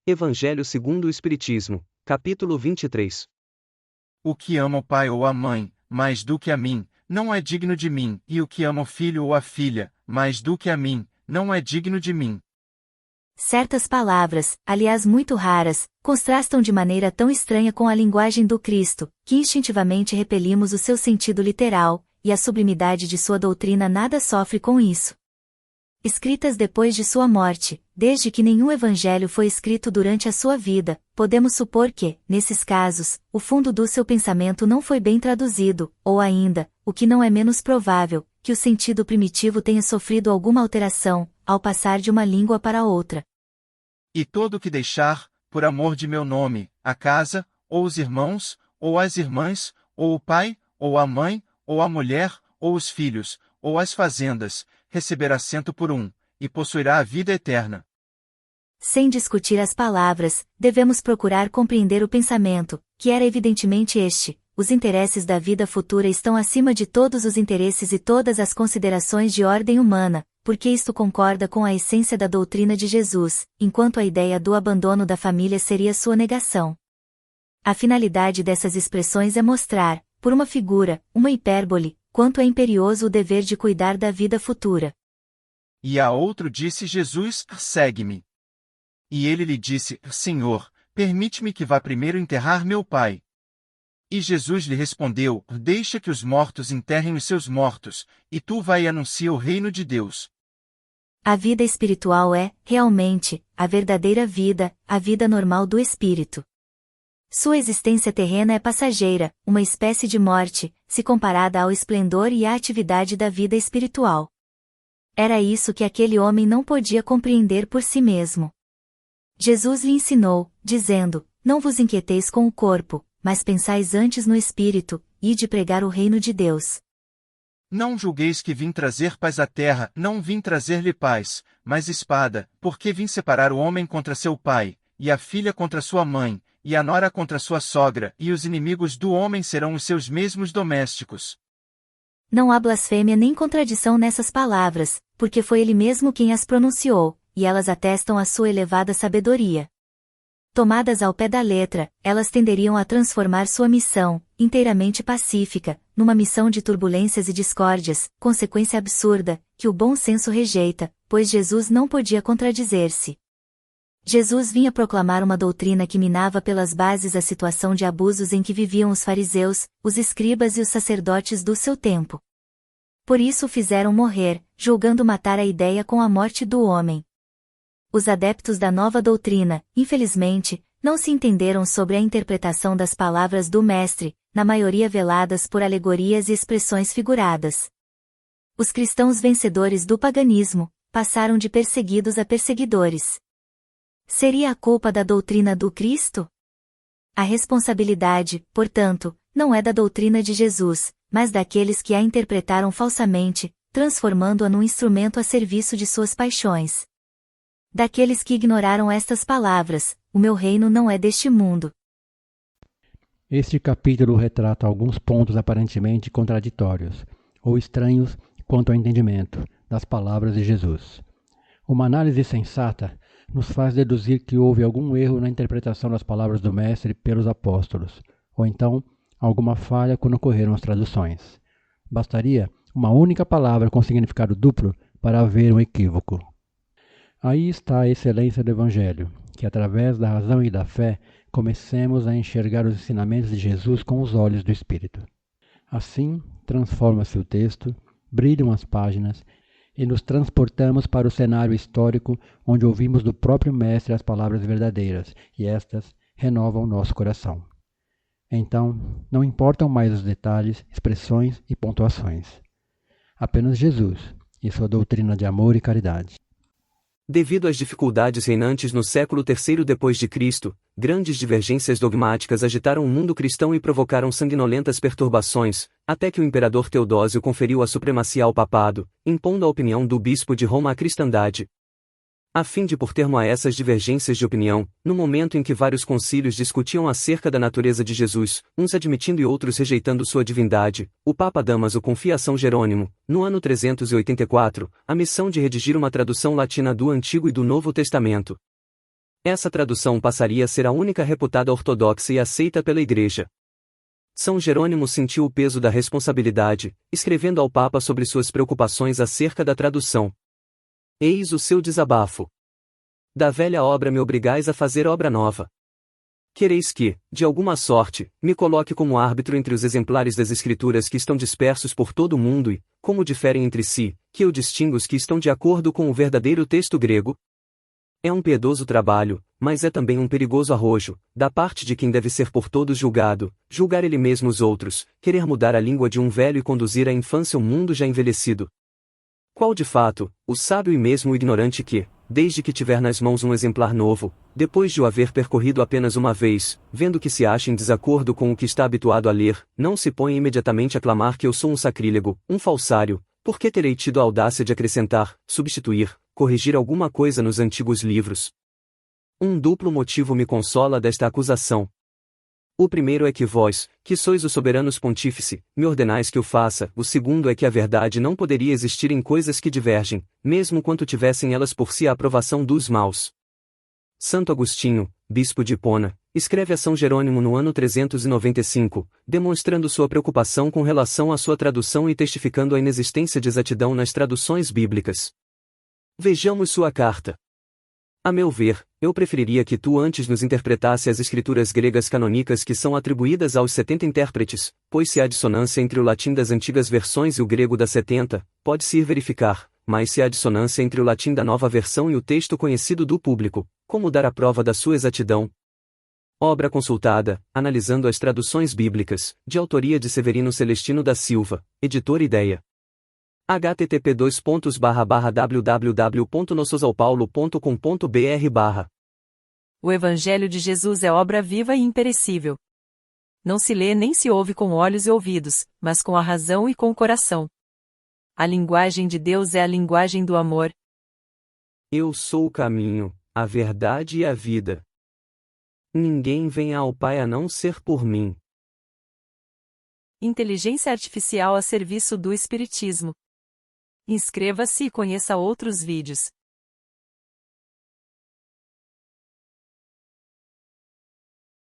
Evangelho segundo o Espiritismo, capítulo 23. O que ama o pai ou a mãe, mais do que a mim, não é digno de mim, e o que ama o filho ou a filha, mais do que a mim, não é digno de mim. Certas palavras, aliás muito raras, contrastam de maneira tão estranha com a linguagem do Cristo, que instintivamente repelimos o seu sentido literal, e a sublimidade de sua doutrina nada sofre com isso. Escritas depois de sua morte, desde que nenhum evangelho foi escrito durante a sua vida, podemos supor que, nesses casos, o fundo do seu pensamento não foi bem traduzido, ou ainda, o que não é menos provável, que o sentido primitivo tenha sofrido alguma alteração, ao passar de uma língua para outra. E todo o que deixar, por amor de meu nome, a casa, ou os irmãos, ou as irmãs, ou o pai, ou a mãe, ou a mulher, ou os filhos, ou as fazendas, receberá 100 por 1, e possuirá a vida eterna. Sem discutir as palavras, devemos procurar compreender o pensamento, que era evidentemente este: os interesses da vida futura estão acima de todos os interesses e todas as considerações de ordem humana, porque isto concorda com a essência da doutrina de Jesus, enquanto a ideia do abandono da família seria sua negação. A finalidade dessas expressões é mostrar, por uma figura, uma hipérbole, quanto é imperioso o dever de cuidar da vida futura. E a outro disse Jesus: segue-me. E ele lhe disse: Senhor, permite-me que vá primeiro enterrar meu pai. E Jesus lhe respondeu: Deixa que os mortos enterrem os seus mortos, e tu vai e anuncia o reino de Deus. A vida espiritual é, realmente, a verdadeira vida, a vida normal do espírito. Sua existência terrena é passageira, uma espécie de morte, se comparada ao esplendor e à atividade da vida espiritual. Era isso que aquele homem não podia compreender por si mesmo. Jesus lhe ensinou, dizendo: Não vos inquieteis com o corpo, mas pensais antes no espírito, e de pregar o reino de Deus. Não julgueis que vim trazer paz à terra, não vim trazer-lhe paz, mas espada, porque vim separar o homem contra seu pai, e a filha contra sua mãe, e a nora contra sua sogra, e os inimigos do homem serão os seus mesmos domésticos. Não há blasfêmia nem contradição nessas palavras, porque foi ele mesmo quem as pronunciou, e elas atestam a sua elevada sabedoria. Tomadas ao pé da letra, elas tenderiam a transformar sua missão, inteiramente pacífica, numa missão de turbulências e discórdias, consequência absurda, que o bom senso rejeita, pois Jesus não podia contradizer-se. Jesus vinha proclamar uma doutrina que minava pelas bases a situação de abusos em que viviam os fariseus, os escribas e os sacerdotes do seu tempo. Por isso o fizeram morrer, julgando matar a ideia com a morte do homem. Os adeptos da nova doutrina, infelizmente, não se entenderam sobre a interpretação das palavras do Mestre, na maioria veladas por alegorias e expressões figuradas. Os cristãos vencedores do paganismo, passaram de perseguidos a perseguidores. Seria a culpa da doutrina do Cristo? A responsabilidade, portanto, não é da doutrina de Jesus, mas daqueles que a interpretaram falsamente, transformando-a num instrumento a serviço de suas paixões. Daqueles que ignoraram estas palavras: o meu reino não é deste mundo. Este capítulo retrata alguns pontos aparentemente contraditórios, ou estranhos quanto ao entendimento, das palavras de Jesus. Uma análise sensata nos faz deduzir que houve algum erro na interpretação das palavras do Mestre pelos apóstolos, ou então alguma falha quando ocorreram as traduções. Bastaria uma única palavra com significado duplo para haver um equívoco. Aí está a excelência do Evangelho, que através da razão e da fé comecemos a enxergar os ensinamentos de Jesus com os olhos do Espírito. Assim, transforma-se o texto, brilham as páginas, e nos transportamos para o cenário histórico onde ouvimos do próprio Mestre as palavras verdadeiras, e estas renovam nosso coração. Então, não importam mais os detalhes, expressões e pontuações. Apenas Jesus e sua doutrina de amor e caridade. Devido às dificuldades reinantes no século III depois de Cristo, grandes divergências dogmáticas agitaram o mundo cristão e provocaram sanguinolentas perturbações, até que o imperador Teodósio conferiu a supremacia ao papado, impondo a opinião do bispo de Roma à cristandade. A fim de pôr termo a essas divergências de opinião, no momento em que vários concílios discutiam acerca da natureza de Jesus, uns admitindo e outros rejeitando sua divindade, o Papa Dámaso confia a São Jerônimo, no ano 384, a missão de redigir uma tradução latina do Antigo e do Novo Testamento. Essa tradução passaria a ser a única reputada ortodoxa e aceita pela Igreja. São Jerônimo sentiu o peso da responsabilidade, escrevendo ao Papa sobre suas preocupações acerca da tradução. Eis o seu desabafo. Da velha obra me obrigais a fazer obra nova. Quereis que, de alguma sorte, me coloque como árbitro entre os exemplares das Escrituras que estão dispersos por todo o mundo e, como diferem entre si, que eu distinga os que estão de acordo com o verdadeiro texto grego? É um piedoso trabalho, mas é também um perigoso arrojo, da parte de quem deve ser por todos julgado, julgar ele mesmo os outros, querer mudar a língua de um velho e conduzir à infância um mundo já envelhecido. Qual de fato, o sábio e mesmo o ignorante que, desde que tiver nas mãos um exemplar novo, depois de o haver percorrido apenas uma vez, vendo que se acha em desacordo com o que está habituado a ler, não se põe imediatamente a clamar que eu sou um sacrílego, um falsário, porque terei tido a audácia de acrescentar, substituir, corrigir alguma coisa nos antigos livros? Um duplo motivo me consola desta acusação. O primeiro é que vós, que sois os soberanos pontífice, me ordenais que o faça. O segundo é que a verdade não poderia existir em coisas que divergem, mesmo quanto tivessem elas por si a aprovação dos maus. Santo Agostinho, bispo de Hipona, escreve a São Jerônimo no ano 395, demonstrando sua preocupação com relação à sua tradução e testificando a inexistência de exatidão nas traduções bíblicas. Vejamos sua carta. A meu ver, eu preferiria que tu antes nos interpretasse as escrituras gregas canônicas que são atribuídas aos 70 intérpretes, pois se há dissonância entre o latim das antigas versões e o grego das 70, pode-se ir verificar, mas se há dissonância entre o latim da nova versão e o texto conhecido do público, como dar a prova da sua exatidão? Obra consultada, analisando as traduções bíblicas, de autoria de Severino Celestino da Silva, editor Ideia. http://www.nossosaopaulo.com.br. O Evangelho de Jesus é obra viva e imperecível. Não se lê nem se ouve com olhos e ouvidos, mas com a razão e com o coração. A linguagem de Deus é a linguagem do amor. Eu sou o caminho, a verdade e a vida. Ninguém vem ao Pai a não ser por mim. Inteligência artificial a serviço do Espiritismo. Inscreva-se e conheça outros vídeos.